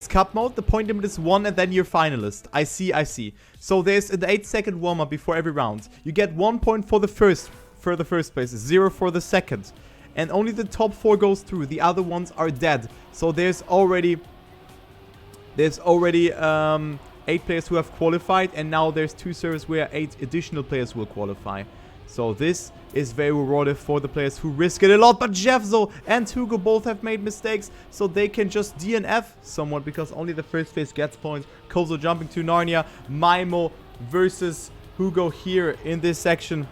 Cup mode, the point limit is 1 and then you're finalist. I see. So there's an 8-second warm-up before every round. You get 1 point for the first place, 0 for the second. And only the top 4 goes through. The other ones are dead. So there's already 8 players who have qualified, and now there's 2 servers where 8 additional players will qualify. So this is very rewarding for the players who risk it a lot. But Jeffzo and Hugo both have made mistakes, so they can just DNF somewhat because only the first place gets points. Kozo jumping to Narnia. Maimo versus Hugo here in this section.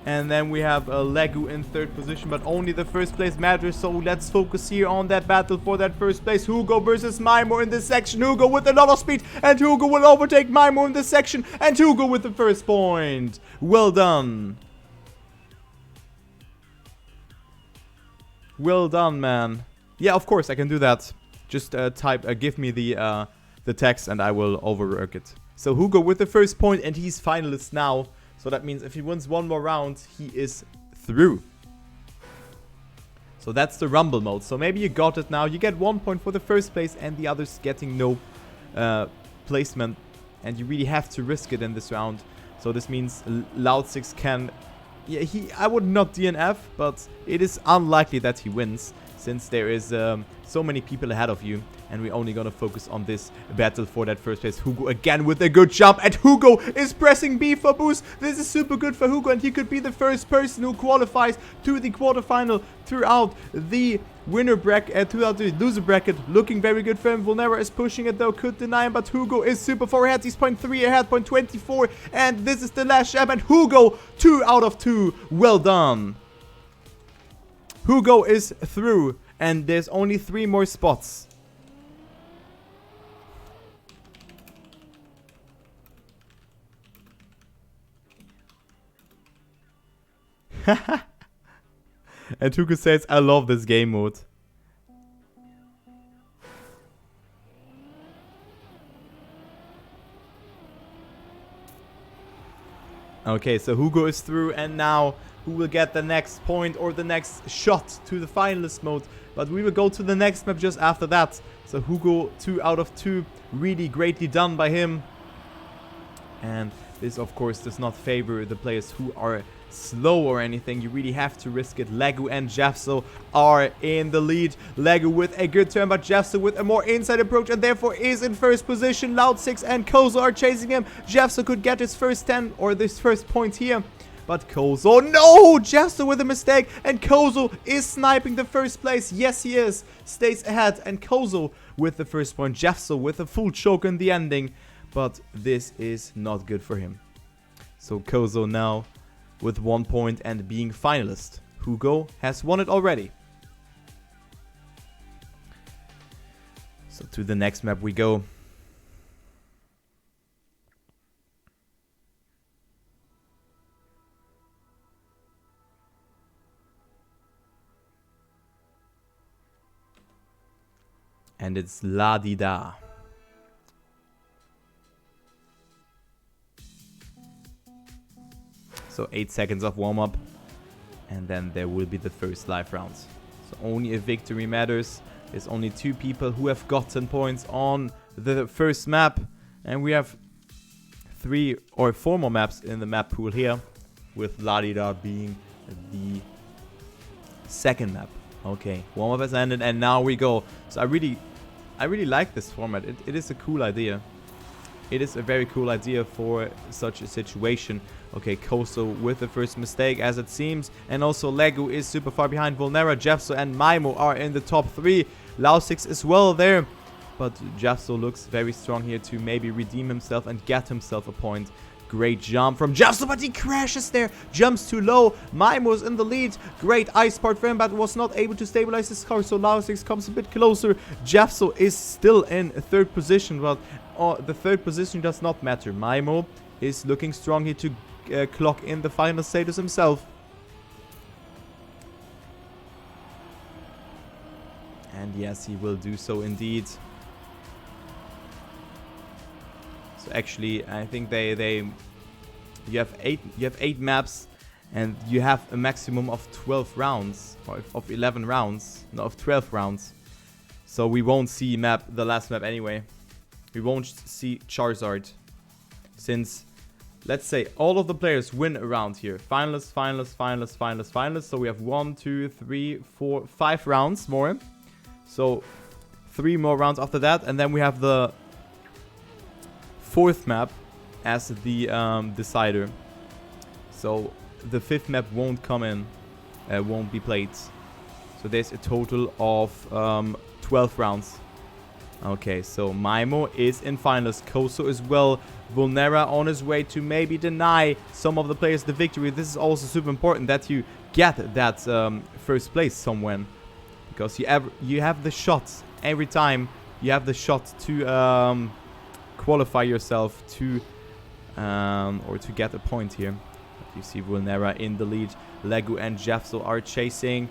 And then we have Legu in 3rd position, but only the first place matters. So let's focus here on that battle for that first place. Hugo versus Maimo in this section. Hugo with a lot of speed, and Hugo will overtake Maimo in this section. And Hugo with the first point. Well done. Well done, man. Yeah, of course I can do that. Just give me the text and I will overwork it. So Hugo with the first point, and he's finalist now. So that means if he wins one more round, he is through. So that's the Rumble mode. So maybe you got it now. You get 1 point for the first place and the others getting no placement. And you really have to risk it in this round. So this means Loud6 can... Yeah, I would not DNF, but it is unlikely that he wins, since there is so many people ahead of you, and we're only gonna focus on this battle for that first place. Hugo again with a good jump, and Hugo is pressing B for boost. This is super good for Hugo, and he could be the first person who qualifies to the quarterfinal throughout the winner bracket, throughout the loser bracket. Looking very good for him. Vulnera is pushing it though, could deny him, but Hugo is super far ahead. He's 0.3 ahead, 0.24, and this is the last jab, and Hugo 2 out of 2. Well done. Hugo is through, and there's only 3 more spots. And Hugo says, I love this game mode. Okay, so Hugo is through, and now who will get the next point or the next shot to the finalist mode? But we will go to the next map just after that. So Hugo 2 out of 2, really greatly done by him. And this of course does not favor the players who are slow or anything. You really have to risk it. Legu and Jeffzo are in the lead. Legu with a good turn, but Jeffzo with a more inside approach, and therefore is in first position. Loud6 and Kozo are chasing him. Jeffzo could get his first 10 or this first point here, but Kozo, no! Jeffzo with a mistake, and Kozo is sniping the first place. Yes, he is. Stays ahead, and Kozo with the first point. Jeffzo with a full choke in the ending, but this is not good for him. So Kozo now with 1 point and being finalist. Hugo has won it already. So to the next map we go. And it's La Di Da. So 8 seconds of warm-up, and then there will be the first live rounds. So only a victory matters. There's only 2 people who have gotten points on the first map, and we have 3 or 4 more maps in the map pool here, with La Di Da being the second map. Okay, warm-up has ended, and now we go. So I really like this format. It is a cool idea. It is a very cool idea for such a situation. Okay, Kozo with the first mistake, as it seems. And also Legu is super far behind. Vulnera, Jeffzo, and Maimo are in the top 3. Loud6 as well there. But Jeffzo looks very strong here to maybe redeem himself and get himself a point. Great jump from Jeffzo, but he crashes there. Jumps too low. Maimo's in the lead. Great ice part for him, but was not able to stabilize his car. So Loud6 comes a bit closer. Jeffzo is still in 3rd position, but the 3rd position does not matter. Maimo is looking strong here to clock in the final status himself. And yes, he will do so indeed. So actually, I think you have 8 maps, and you have a maximum of 12 rounds, or of 11 rounds, no, of 12 rounds. So we won't see the last map anyway. We won't see Charizard. Since, let's say, all of the players win around here. Finalists, finalists, finalists, finalists, finalists. So we have 1, 2, 3, 4, 5 rounds more. So 3 more rounds after that. And then we have the 4th map as the decider. So the 5th map won't come in. Won't be played. So there's a total of 12 rounds. Okay, so Maimo is in finals. Koso as well. Vulnera on his way to maybe deny some of the players the victory. This is also super important that you get that first place somewhere. Because you have the shot every time. You have the shot to qualify yourself to or to get a point here. You see Vulnera in the lead. Legu and Jeffso are chasing.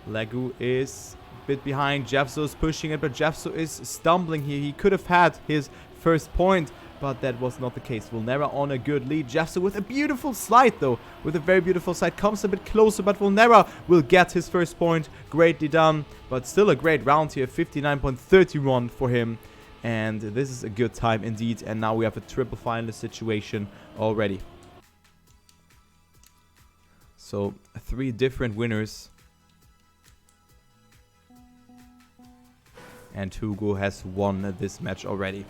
Legu is a bit behind. Jeffso is pushing it, but Jeffso is stumbling here. He could have had his first point, but that was not the case. Vulnera on a good lead. Jeffso with a beautiful slide, though. With a very beautiful slide. Comes a bit closer, but Vulnera will get his first point. Greatly done, but still a great round here. 59.31 for him. And this is a good time indeed. And now we have a triple final situation already. So 3 different winners. And Hugo has won this match already.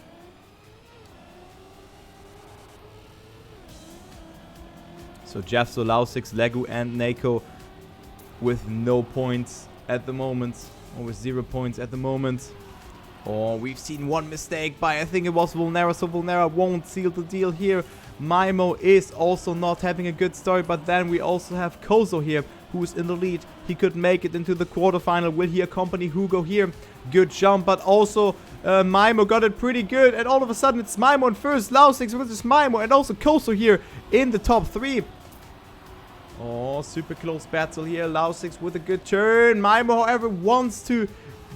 So Jeffso, Lausix, Legu and Nako with no points at the moment. Or with 0 points at the moment. Oh, we've seen one mistake by, I think it was Vulnera. So Vulnera won't seal the deal here. Maimo is also not having a good start. But then we also have Kozo here, who's in the lead. He could make it into the quarterfinal. Will he accompany Hugo here? Good jump, but also Maimo got it pretty good. And all of a sudden it's Maimo in first. Lausix versus Maimo. And also Kozo here in the top 3. Oh, super close battle here. Lausix with a good turn. Maimo, however, wants to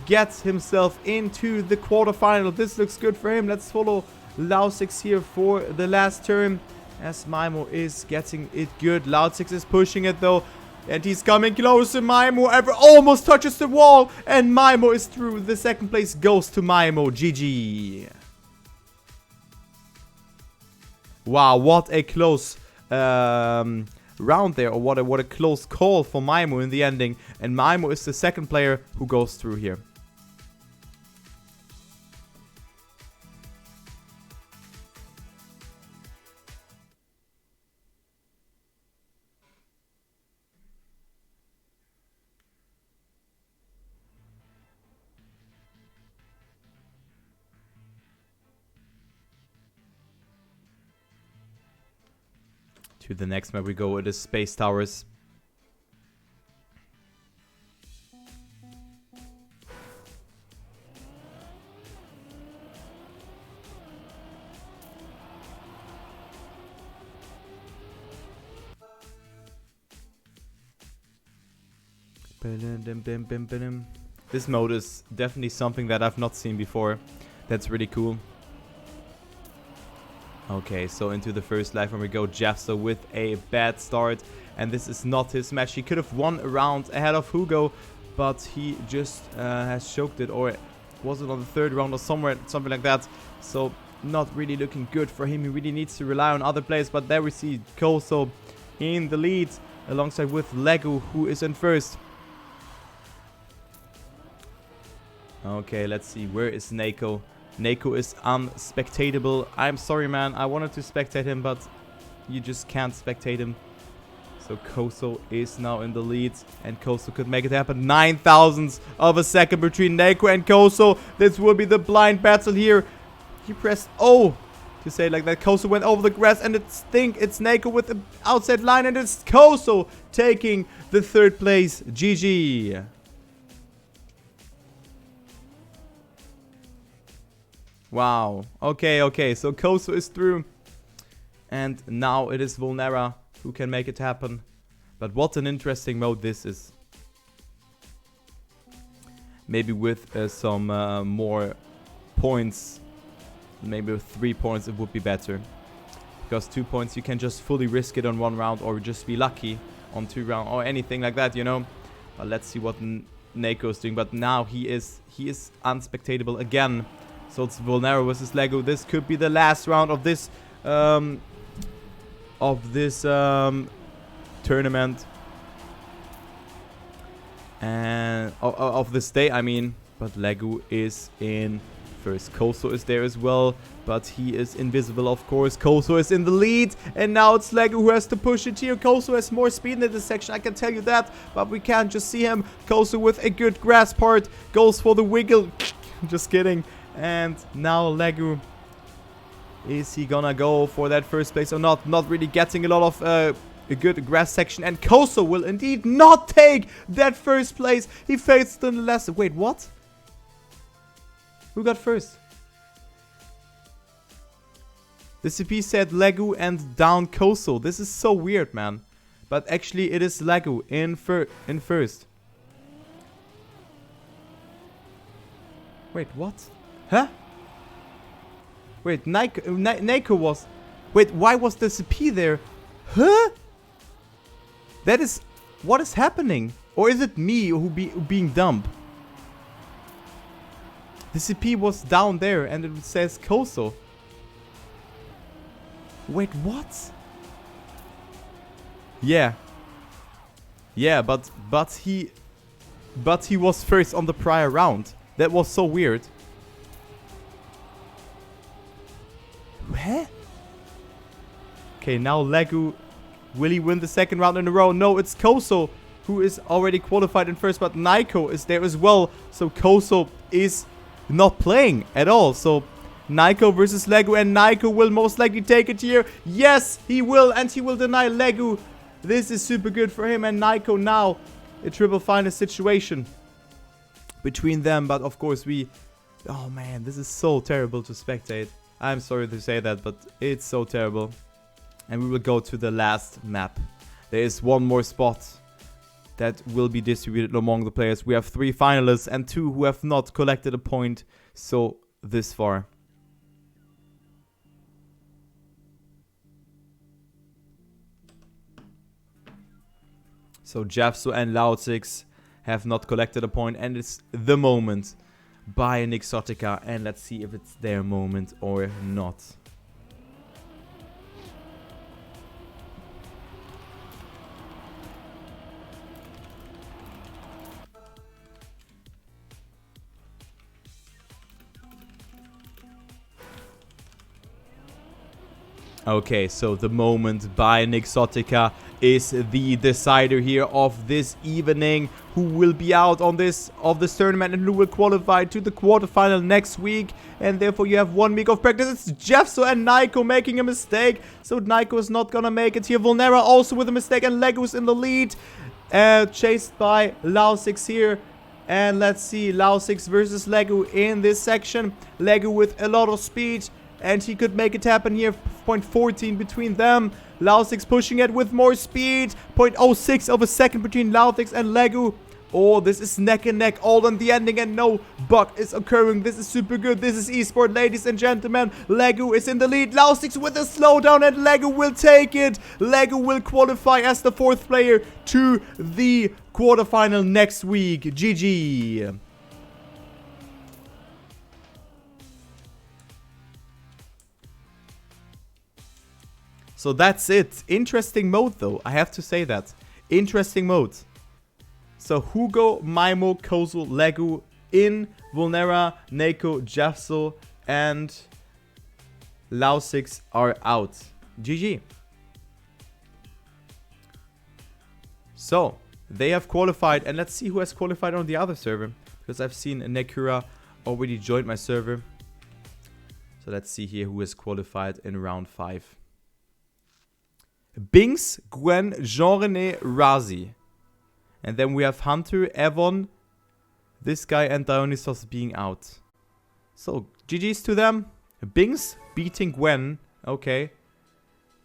get himself into the quarterfinal. This looks good for him. Let's follow Lausix here for the last turn. As Maimo is getting it good. Lausix is pushing it though. And he's coming closer. Maimo ever almost touches the wall. And Maimo is through. The second place goes to Maimo. GG. Wow, what a close round there. Or what a close call for Maimo in the ending. And Maimo is the second player who goes through here. To the next map we go. It is Space Towers. This mode is definitely something that I've not seen before. That's really cool. Okay, so into the first life when we go. Jeffso with a bad start. And this is not his match. He could have won a round ahead of Hugo. But he just has choked it. Or was it on the 3rd round or somewhere, something like that. So not really looking good for him. He really needs to rely on other players. But there we see Koso in the lead. Alongside with Legu, who is in first. Okay, let's see. Where is Nako? Nako is unspectatable. I'm sorry, man. I wanted to spectate him, but you just can't spectate him. So Koso is now in the lead. And Koso could make it happen. 9,000ths of a second between Nako and Koso. This will be the blind battle here. He pressed O to say it like that. Koso went over the grass. And it's Nako with the outside line. And it's Koso taking the 3rd place. GG. Wow. Okay. So Koso is through. And now it is Vulnera who can make it happen. But what an interesting mode this is. Maybe with some more points. Maybe with 3 points it would be better. Because 2 points you can just fully risk it on 1 round. Or just be lucky on 2 rounds. Or anything like that, you know. But let's see what Nako's doing, but now he is unspectatable again. So it's Vulnera versus Lego. This could be the last round of this tournament and of this day, I mean. But Lego is in first. Koso is there as well, but he is invisible, of course. Koso is in the lead, and now it's Lego who has to push it here. Koso has more speed in this section, I can tell you that, but we can't just see him. Koso with a good grass part goes for the wiggle. Just kidding. And now Lego, is he gonna go for that first place or not? Not really getting a lot of a good grass section, and Koso will indeed not take that first place. He faced in the last. Wait, what? Who got first? The CP said Lego and down Koso. This is so weird, man. But actually, it is Lego in first. Wait, what? Huh? Wait, Nako was... Wait, why was the CP there? Huh? That is... What is happening? Or is it me who being dumb? The CP was down there and it says Koso. Wait, what? Yeah. Yeah, but he was first on the prior round. That was so weird. Huh? Okay, now Lego. Will he win the second round in a row? No, it's Koso who is already qualified in first, but Naiko is there as well. So Koso is not playing at all. So Naiko versus Lego, and Naiko will most likely take it here. Yes, he will, and he will deny Lego. This is super good for him and Naiko now. A triple final situation between them, but of course oh man, this is so terrible to spectate. I'm sorry to say that, but it's so terrible. And we will go to the last map. There is one more spot that will be distributed among the players. We have 3 finalists and 2 who have not collected a point so this far. So Jafso and Loud6 have not collected a point, and it's the moment by Nixotica, and let's see if it's their moment or not. Okay, so the moment by Nixotica is the decider here of this evening. Who will be out on this tournament and who will qualify to the quarterfinal next week. And therefore you have 1 week of practice. It's Jeffso and Naiko making a mistake. So Naiko is not gonna make it here. Vulnera also with a mistake, and Lego's in the lead. Chased by Lao6 here. And let's see, Lao6 versus Lego in this section. Lego with a lot of speed, and he could make it happen here. 0.14 between them. Lao6 pushing it with more speed. 0.06 of a second between Lao6 and Lego. Oh, this is neck and neck all on the ending, and no bug is occurring. This is super good. This is esport, ladies and gentlemen. Lego is in the lead. Lao6 with a slowdown, and Lego will take it. Lego will qualify as the 4th player to the quarterfinal next week. GG. So that's it. Interesting mode though, I have to say that. Interesting mode. So Hugo, Maimo, Kozo, Lego, In, Vulnera, Neko, Jafso, and Lao6 are out. GG. So, they have qualified, and let's see who has qualified on the other server. Because I've seen Nekura already joined my server. So let's see here who has qualified in round 5. Binks, Gwen, Jean-René, Razi. And then we have Hunter, Evon, this guy, and Dionysos being out. So, GG's to them. Binks beating Gwen. Okay.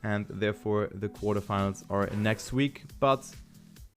And therefore, the quarterfinals are next week. But